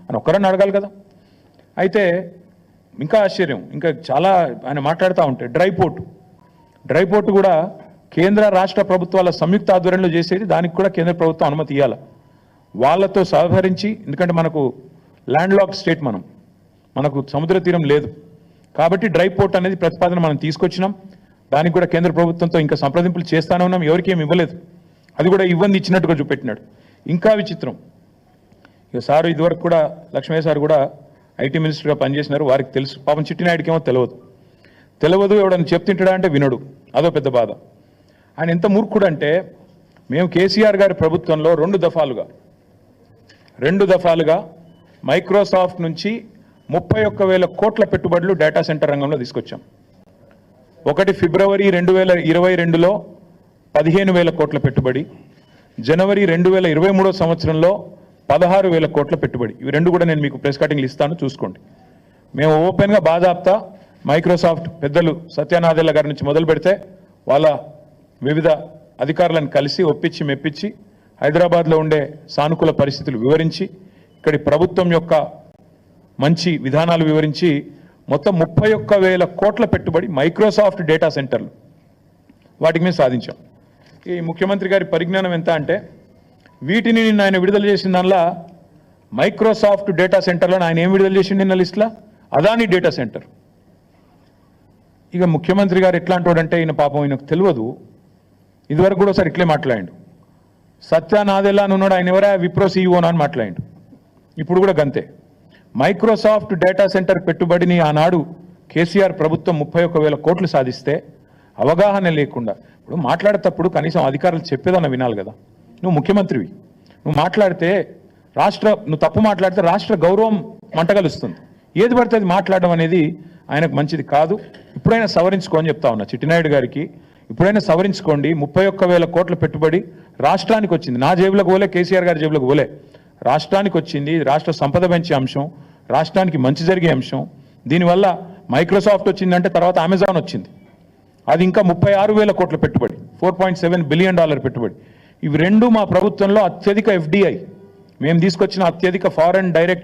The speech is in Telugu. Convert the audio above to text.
అని ఒక్కరన్నా అడగాలి కదా. అయితే ఇంకా ఆశ్చర్యం, ఇంకా చాలా ఆయన మాట్లాడుతూ ఉంటే డ్రై పోర్టు కూడా కేంద్ర రాష్ట్ర ప్రభుత్వాల సంయుక్త ఆధ్వర్యంలో చేసేది, దానికి కూడా కేంద్ర ప్రభుత్వం అనుమతి ఇవ్వాలి. వాళ్ళతో సహకరించి, ఎందుకంటే మనకు ల్యాండ్ లాక్ స్టేట్, మనకు సముద్ర తీరం లేదు కాబట్టి డ్రై పోర్ట్ అనేది ప్రతిపాదన మనం తీసుకొచ్చినాం. దానికి కూడా కేంద్ర ప్రభుత్వంతో ఇంకా సంప్రదింపులు చేస్తానే ఉన్నాం. ఎవరికి ఏమి ఇవ్వలేదు, అది కూడా ఇవ్వంది ఇచ్చినట్టుగా చూపెట్టినాడు. ఇంకా విచిత్రం, ఇక సారు ఇదివరకు కూడా లక్ష్మయ్య సార్ కూడా ఐటీ మినిస్టర్గా పనిచేసినారు, వారికి తెలుసు. పాపం చిట్టినాయుడికి ఏమో తెలియదు, ఎవడని చెప్తుంటాడా అంటే వినడు, అదో పెద్ద బాధ. ఆయన ఎంత మూర్ఖుడు అంటే, మేము కేసీఆర్ గారి ప్రభుత్వంలో రెండు దఫాలుగా మైక్రోసాఫ్ట్ నుంచి 31,000 కోట్ల పెట్టుబడులు డేటా సెంటర్ రంగంలో తీసుకొచ్చాం. ఒకటి ఫిబ్రవరి 2022లో 15,000 కోట్ల పెట్టుబడి, జనవరి 2023 సంవత్సరంలో 16,000 కోట్ల పెట్టుబడి. ఇవి రెండు కూడా నేను మీకు ప్రెస్ కటింగ్లు ఇస్తాను, చూసుకోండి. మేము ఓపెన్గా బాజాప్తా మైక్రోసాఫ్ట్ పెద్దలు సత్యనాదెల్ల గారి నుంచి మొదలు పెడితే వాళ్ళ వివిధ అధికారులను కలిసి ఒప్పించి మెప్పించి హైదరాబాద్లో ఉండే సానుకూల పరిస్థితులు వివరించి, ఇక్కడి ప్రభుత్వం యొక్క మంచి విధానాలు వివరించి మొత్తం 31,000 కోట్ల పెట్టుబడి మైక్రోసాఫ్ట్ డేటా సెంటర్లు, వాటికి మేము సాధించాం. ఈ ముఖ్యమంత్రి గారి పరిజ్ఞానం ఎంత అంటే, వీటిని నిన్న ఆయన విడుదల చేసిన దానిలో మైక్రోసాఫ్ట్ డేటా సెంటర్లను ఆయన ఏం విడుదల చేసిండు నిన్న లిస్టులో? Adani data centre. ఇక ముఖ్యమంత్రి గారు ఎట్లాంటి వాడంటే, ఈయన పాపం ఈయనకు తెలియదు, ఇదివరకు కూడా ఒకసారి ఇట్లే మాట్లాడిండు. సత్యనాదెల్లా అని ఉన్నాడు, ఆయన ఎవరా విప్రో సీఈఓనా అని మాట్లాడిండు. ఇప్పుడు కూడా గంతే. మైక్రోసాఫ్ట్ డేటా సెంటర్ పెట్టుబడిని ఆనాడు కేసీఆర్ ప్రభుత్వం 31,000 కోట్లు సాధిస్తే అవగాహన లేకుండా, ఇప్పుడు మాట్లాడేటప్పుడు కనీసం అధికారులు చెప్పేదన్న వినాలి కదా. నువ్వు ముఖ్యమంత్రివి, నువ్వు మాట్లాడితే నువ్వు తప్పు మాట్లాడితే రాష్ట్ర గౌరవం మంటగలుస్తుంది. ఏది పడితే అది మాట్లాడడం అనేది ఆయనకు మంచిది కాదు. ఇప్పుడైనా సవరించుకో అని చెప్తా ఉన్నా చిట్టినాయుడు గారికి. ఇప్పుడైనా సవరించుకోండి. 31,000 కోట్ల పెట్టుబడి రాష్ట్రానికి వచ్చింది. నా జేబులకు పోలే, కేసీఆర్ గారి జేబులకు పోలే, రాష్ట్రానికి వచ్చింది. రాష్ట్ర సంపద పెంచే అంశం, రాష్ట్రానికి మంచి జరిగే అంశం. దీనివల్ల మైక్రోసాఫ్ట్ వచ్చిందంటే తర్వాత అమెజాన్ వచ్చింది, అది ఇంకా 36,000 కోట్ల పెట్టుబడి, $4.7 బిలియన్ పెట్టుబడి. ఇవి రెండు మా ప్రభుత్వంలో అత్యధిక FDI, మేము తీసుకొచ్చిన అత్యధిక ఫారెన్ డైరెక్ట్